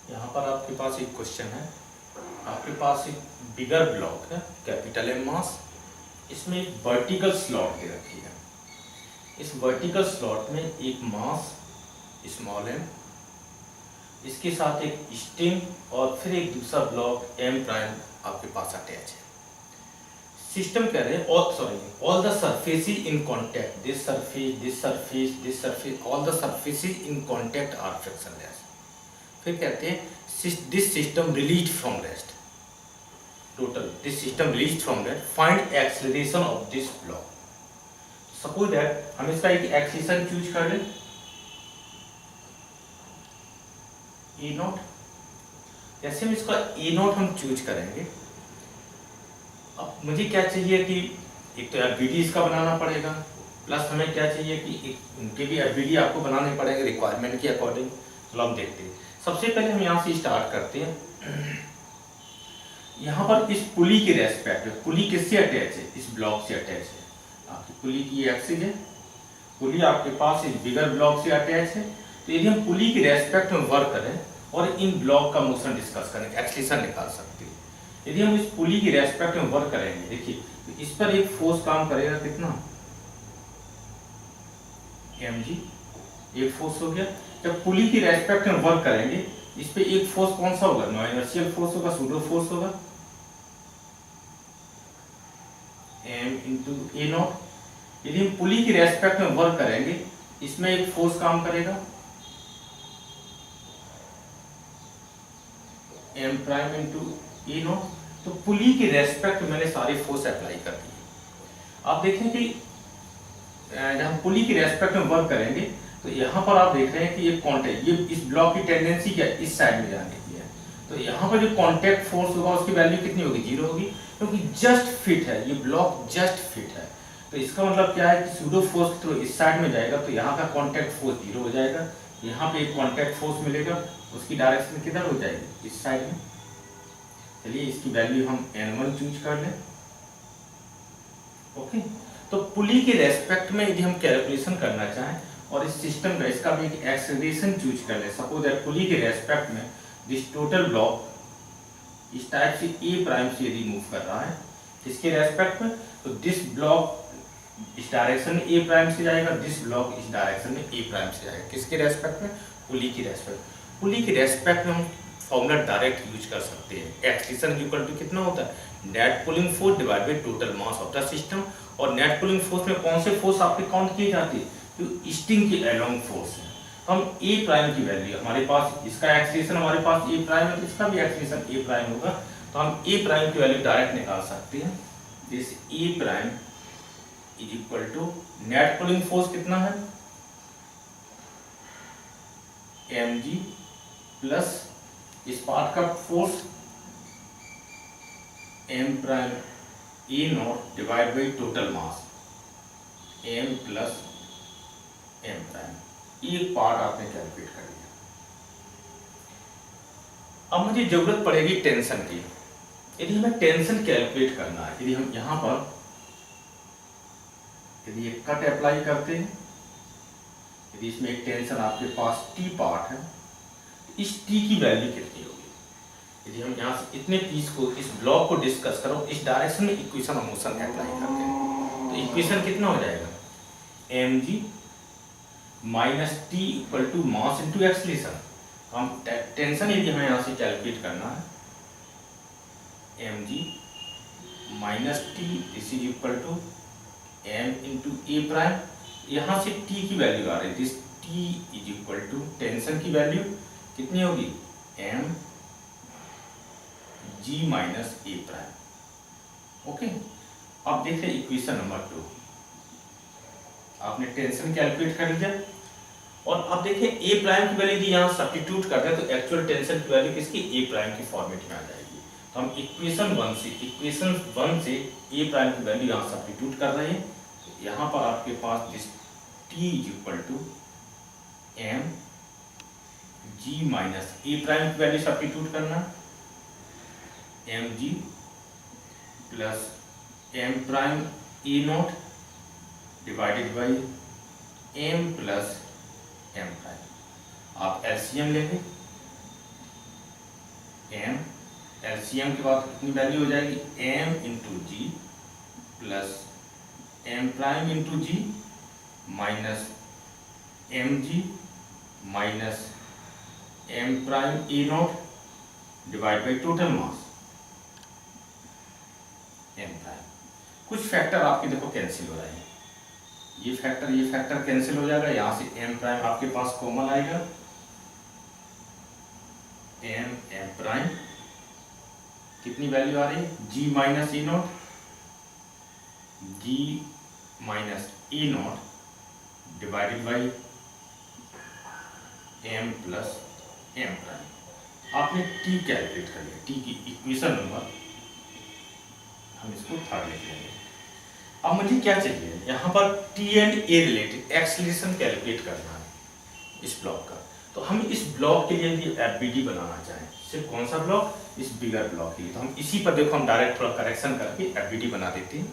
यहाँ पर आपके पास एक क्वेश्चन है। आपके पास एक बिगर ब्लॉक है, कैपिटल एम मास, इसमें एक वर्टिकल स्लॉट दे रखी है। इस वर्टिकल स्लॉट में एक मास स्मॉल एम, इसके साथ एक स्ट्रिंग और फिर एक दूसरा ब्लॉक एम प्राइम आपके पास अटैच है। सिस्टम कह रहे हैं all the surfaces in contact, this surface, this surface, this surface, all the surfaces in contact are frictionless. फिर कहते हैं this system release from rest, total this system release from rest, find acceleration of this block. Suppose that हम इसका एक acceleration choose कर लें, ए not. जैसे हम इसका ए नॉट हम चूज करेंगे, अब मुझे क्या चाहिए कि एक तो एफबीडी इसका बनाना पड़ेगा, प्लस हमें क्या चाहिए कि उनके भी एफबीडी आपको बनाने पड़ेंगे रिक्वायरमेंट के अकॉर्डिंग। चलो हम देखते हैं। सबसे पहले हम यहाँ से स्टार्ट करते हैं। यहाँ पर इस पुली के रेस्पेक्ट में, पुली किससे अटैच है? इस ब्लॉक से अटैच है। आपकी पुली की एक्सिस है, पुली आपके पास इस बिगर ब्लॉक से अटैच है। तो यदि हम पुली के रेस्पेक्ट में वर्क करें और इन ब्लॉक का मोशन डिस्कस करें, एक्सलेशन निकाल सकते हैं। यदि हम इस पुली की रेस्पेक्ट में वर्क करेंगे, देखिए तो इस पर एक फोर्स काम करेगा कितना, mg, एक फोर्स हो गया। जब पुली की रेस्पेक्ट में वर्क करेंगे, इस पे एक फोर्स कौन सा होगा? नॉन इनर्शियल फोर्स होगा, सूडो फोर्स होगा, m इंटू ए नॉट। यदि हम पुली की रेस्पेक्ट में वर्क करेंगे, इसमें एक फोर्स काम करेगा m prime into a not. तो पुली की रेस्पेक्ट में मैंने सारी फोर्स अप्लाई कर दी। आप देखें कि जब हम पुली की रेस्पेक्ट में वर्क करेंगे, तो यहाँ पर आप देख रहे हैं कि ये कॉन्टेक्ट, ये इस ब्लॉक की टेंडेंसी क्या है? इस साइड में जाने की है। तो यहाँ पर जो कॉन्टेक्ट फोर्स होगा उसकी वैल्यू कितनी होगी? 0 होगी, क्योंकि जस्ट फिट है, ये ब्लॉक जस्ट फिट है। तो इसका मतलब क्या है कि सूडो फोर्स थ्रू इस साइड में जाएगा, तो यहाँ का कॉन्टेक्ट फोर्स 0 हो जाएगा। यहाँ पे एक कॉन्टेक्ट फोर्स मिलेगा, उसकी डायरेक्शन किधर हो जाएगी? इस साइड में। चलिए इसकी वैल्यू हम n1 चूज कर लें। ओके, तो पुली के रेस्पेक्ट में यदि हम कैलकुलेशन करना चाहें और इस सिस्टम का इसका भी एक एक्सेलरेशन चूज कर लें, सपोज दैट पुली के रेस्पेक्ट में दिस टोटल ब्लॉक इस टाइप से ए प्राइम से यदि मूव कर रहा है, किसके रेस्पेक्ट में? तो दिस ब्लॉक इस डायरेक्शन में ए प्राइम से जाएगा, दिस ब्लॉक इस डायरेक्शन में ए प्राइम से जाएगा। किसके रेस्पेक्ट में? पुली की रेस्पेक्ट। पुली के रेस्पेक्ट में हम फॉर्मूला डायरेक्ट यूज कर सकते हैं। एक्सेलरेशन इक्वल टू कितना होता है? Net pulling force divide by total mass of the system. और नेट पुलिंग फोर्स में कौन से फोर्स आपके काउंट किए जाते हैं? जो स्टिंग के अलोंग फोर्स है। हम ए प्राइम की वैल्यू, हमारे पास इसका एक्सेलरेशन हमारे पास ए प्राइम है, तो इसका भी एक्सेलरेशन ए प्राइम होगा। तो हम ए प्राइम की वैल्यू डायरेक्ट निकाल सकते हैं। This a prime is equal to net pulling force कितना है? mg प्लस इस पार्ट का force m prime A naught divide by total mass m plus m prime. एक पार्ट आपने कैलकुलेट कर लिया। अब मुझे जरूरत पड़ेगी टेंशन की। यदि हमें टेंशन कैलकुलेट करना है, यदि हम यहां पर यदि एक कट अप्लाई करते हैं, यदि इसमें एक टेंशन आपके पास टी पार्ट है, इस टी की वैल्यू कितनी होगी? यदि हम यहाँ से इतने पीस को, इस ब्लॉक को डिस्कस करो, इस डायरेक्शन में इक्वेशन ऑफ मोशन अप्लाई करते हैं, तो इक्वेशन कितना हो जाएगा? mg minus t equal to mass into acceleration. हम टेंशन यदि हमें यहाँ से कैलकुलेट करना है, mg minus t this is equal to m into a prime. यहाँ से t की वैल्यू आ रही है, this t is equal to tension की वैल्यू कितनी होगी? m g माइनस ए प्राइम। ओके, अब देखते हैं इक्वेशन नंबर 2। आपने टेंशन कैलकुलेट कर लिया और अब देखिए ए प्राइम की वैल्यू यदि यहाँ सब्स्टिट्यूट कर दें, तो एक्चुअल टेंशन की वैल्यू किसकी? ए प्राइम की फॉर्मेट में आ जाएगी। तो हम इक्वेशन 1 से ए प्राइम की वैल्यू यहाँ सब्स्टिट्यूट कर रहे हैं। यहाँ पर आपके पास this T is equal to m g minus A prime की वैल्यू सब्स्टिट्यूट करना, mg plus m prime A naught divided by m plus m prime. आप एलसीएम लेंगे, एम, एलसीएम के बाद कितनी वैल्यू हो जाएगी, M into G plus M prime into G minus M G minus M prime E not divide by total mass m prime. कुछ factor आपके देखो कैंसिल हो रहे हैं, ये फैक्टर कैंसिल हो जाएगा, यहां से एम प्राइम आपके पास कॉमन आएगा, एम प्राइम कितनी वैल्यू आ रही है, G minus E naught, G minus E naught divided by M plus M prime. आपने टी कैलकुलेट कर लिया, टी की इक्वेशन नंबर हम इसको थर्ड लिख लेंगे। अब मुझे क्या चाहिए, यहाँ पर T and A related acceleration calculate करना है इस ब्लॉक का। तो हम इस ब्लॉक के लिए यदि एफबीडी बनाना चाहें, सिर्फ कौन सा ब्लॉक, इस बिगर ब्लॉक के लिए, तो हम इसी पर देखो हम डायरेक्ट थोड़ा करेक्शन करके एफबीडी बना देते हैं।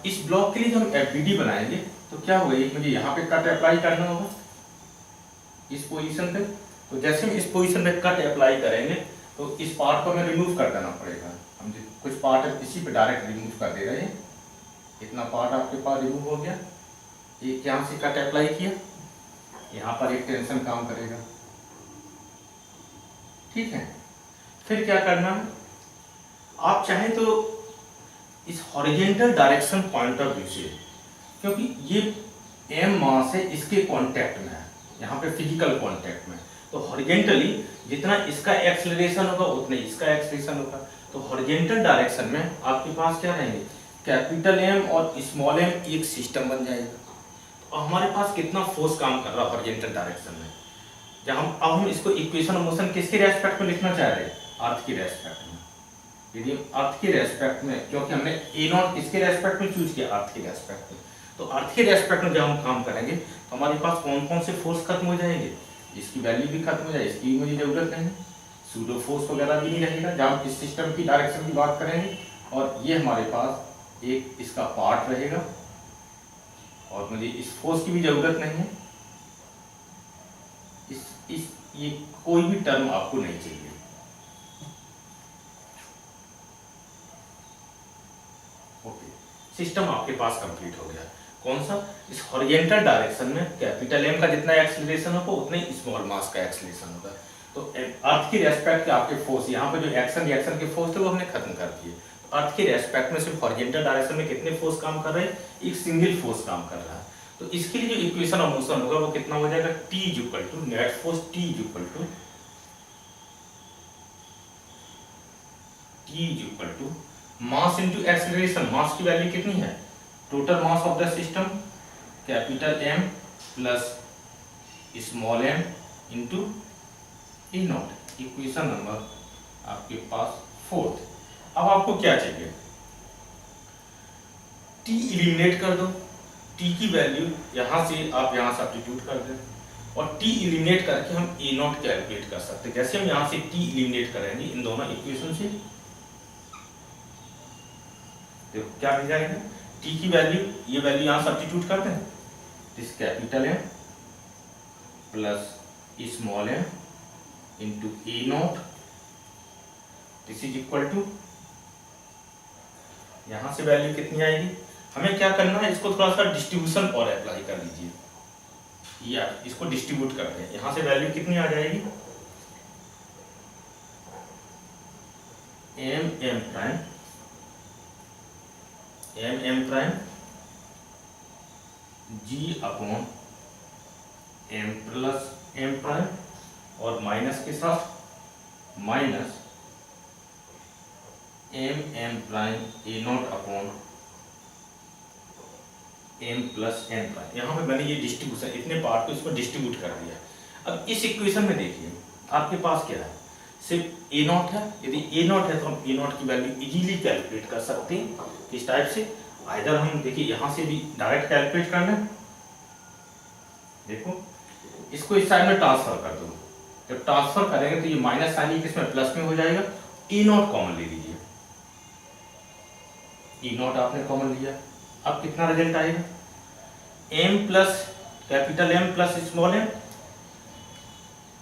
इस ब्लॉक के लिए जब हम एफबीडी बनाएंगे तो क्या होगा, एक मुझे यहाँ पे कट अप्लाई करना होगा इस पोजीशन पे। तो जैसे हम इस पोजीशन पे कट अप्लाई करेंगे तो इस पार्ट को हमें रिमूव कर देना पड़ेगा। हम कुछ पार्ट इसी पे डायरेक्ट रिमूव कर दे रहे हैं, इतना पार्ट आपके पास रिमूव हो गया। एक यहाँ से कट अप्लाई किया, यहाँ पर एक टेंशन काम करेगा, ठीक है। फिर क्या करना है, आप चाहें तो इस horizontal direction point of view से, क्योंकि ये एम मास है इसके कांटेक्ट में है, यहाँ पे फिजिकल कांटेक्ट में, तो हॉरिजॉन्टली जितना इसका एक्सेलरेशन होगा उतना इसका एक्सेलरेशन होगा। तो हॉरिजॉन्टल डायरेक्शन में आपके पास क्या रहेंगे, कैपिटल एम और स्मॉल एम एक सिस्टम बन जाएगा। तो हमारे पास कितना फोर्स काम कर रहा है हॉरिजॉन्टल डायरेक्शन में, जब हम इसको इक्वेशन ऑफ मोशन किसके रेस्पेक्ट में लिखना चाह रहे हैं, अर्थ के रेस्पेक्ट में। यदि अर्थ के रेस्पेक्ट में, क्योंकि हमने ए नॉट किसके रेस्पेक्ट में चूज किया, अर्थ के रेस्पेक्ट में, तो अर्थ के रेस्पेक्ट में जब हम काम करेंगे तो हमारे पास कौन कौन से फोर्स खत्म हो जाएंगे, इसकी वैल्यू भी खत्म हो जाएगी, इसकी मुझे जरूरत नहीं, सूडो फोर्स वगैरह भी नहीं रहेगा जब हम इस सिस्टम की डायरेक्शन की बात करेंगे। और ये हमारे पास एक इसका पार्ट रहेगा और मुझे इस फोर्स की भी जरूरत नहीं है, इस ये कोई भी टर्म आपको नहीं चाहिए। ओके, सिस्टम आपके पास कंप्लीट हो गया। कौन सा, इस हॉरिजॉन्टल डायरेक्शन में कैपिटल एम का जितना एक्सेलरेशन होगा उतना ही स्मॉल मास का एक्सेलरेशन होगा। तो अर्थ की रेस्पेक्ट के आपके फोर्स, यहाँ पे जो एक्शन रिएक्शन के फोर्स थे वो हमने खत्म कर दिए। तो अर्थ के रेस्पेक्ट में सिर्फ हॉरिजॉन्टल डायरेक्शन में कितने फोर्स काम कर रहे हैं, एक सिंगल फोर्स काम कर रहा है। तो इसके लिए जो इक्वेशन ऑफ मोशन होगा वो कितना हो जाएगा, T is equal to net force, T is equal to mass into acceleration. Mass की वैल्यू कितनी है, total mass of the system capital M plus small m into E naught. Equation number आपके पास 4। अब आपको क्या चाहिए, T एलिमिनेट कर दो, T की वैल्यू यहां से आप यहां सब्स्टिट्यूट कर दें और T एलिमिनेट करके हम ए नॉट कैलकुलेट कर सकते हैं। जैसे हम यहां से T एलिमिनेट करेंगे इन दोनों इक्वेशन से, देखो क्या मिल जाएगा, T की वैल्यू, ये वैल्यू यहां सब्स्टिट्यूट कर दें, this capital M plus small m into a naught, this is equal to, यहां से वैल्यू कितनी आएगी, हमें क्या करना है, इसको थोड़ा सा डिस्ट्रीब्यूशन और अप्लाई कर लीजिए, या इसको डिस्ट्रीब्यूट करते हैं, यहां से वैल्यू कितनी आ जाएगी, एम प्राइम जी upon M plus M prime और माइनस के साथ माइनस एम प्राइम ए naught upon M plus M prime. यहाँ पे मैंने ये डिस्ट्रीब्यूशन, इतने पार्ट को इसको डिस्ट्रीब्यूट कर दिया। अब इस इक्वेशन में देखिए आपके पास क्या है, सिर्फ ए नॉट है। यदि ए नॉट है तो हम ए नॉट की वैल्यू इजीली कैलकुलेट कर सकते हैं इस टाइप से। आइदर हम देखिए यहाँ से भी डायरेक्ट कैलकुलेट कर लें, देखो इसको इस साइड में ट्रांसफर कर दो, जब ट्रांसफर करेंगे तो ये माइनस साइन किसमें प्लस में हो जाएगा, ई नॉट कॉमन ले लीजिए, ई नॉट आपने कॉमन लिया, अब कितना रिजल्ट आएगा, m plus capital M plus small m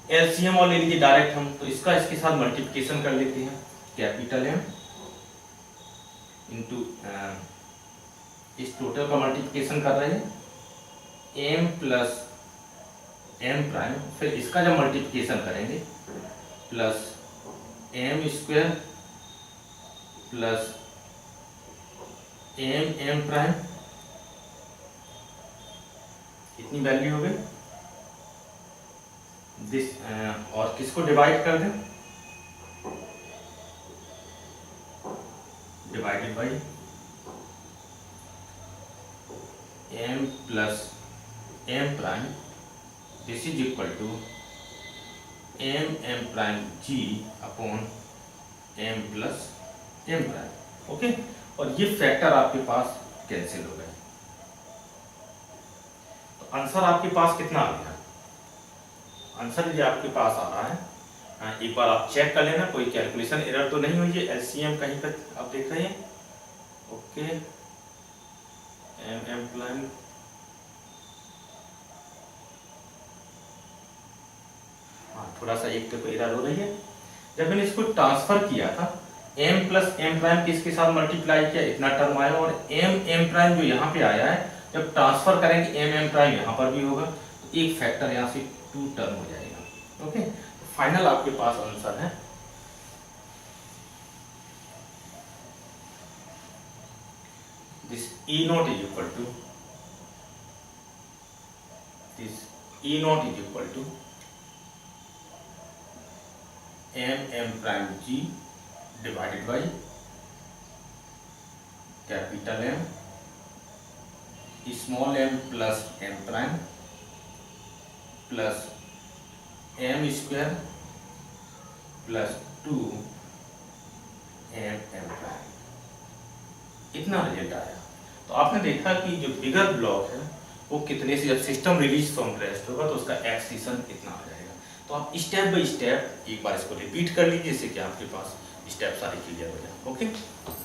LCM और ले लीजिए डायरेक्ट हम, तो इसका इसके साथ मल्टीप्लिकेशन कर लेते हैं, कैपिटल एम इंटू इस टोटल का मल्टीप्लिकेशन कर रहे हैं एम प्लस एम प्राइम, फिर इसका जब मल्टीप्लिकेशन करेंगे plus m square plus M prime, इतनी वैल्यू हो गई दिस, और किसको डिवाइड कर दें, divided by M plus M prime, this is equal to m prime ji upon M plus M prime. Okay, और ये फैक्टर आपके पास कैंसिल हो गए, तो आंसर आपके पास कितना आ गया, आंसर ये आपके पास आ रहा है, एक बार आप चेक कर लेना कोई कैलकुलेशन एरर तो नहीं हुई है, एलसीएम कहीं पर आप देख रहे हैं। ओके, एम प्राइम थोड़ा सा एक तो एरर हो रही है, जब मैंने इसको ट्रांसफर किया था m प्लस एम प्राइम किसके साथ मल्टीप्लाई किया, इतना टर्म आया, और एम प्राइम जो यहाँ पे आया है जब ट्रांसफर करेंगे एम प्राइम यहाँ पर भी होगा, तो एक फैक्टर यहाँ से 2 टर्म हो जाएगा। ओके, तो फाइनल आपके पास आंसर है this E naught is equal to this E naught is equal to m prime g divided by capital M small m plus M prime plus m square plus 2 m prime, इतना result आया। तो आपने देखा कि जो बिगर block है वो कितने से, जब सिस्टम रिलीज फ्रॉम रेस्ट होगा तो उसका एक्सटेंशन इतना आ जाएगा। तो आप स्टेप बाय स्टेप एक बार इसको रिपीट कर लीजिए, जिससे कि आपके पास स्टेप सारे क्लियर हो जाए। ओके।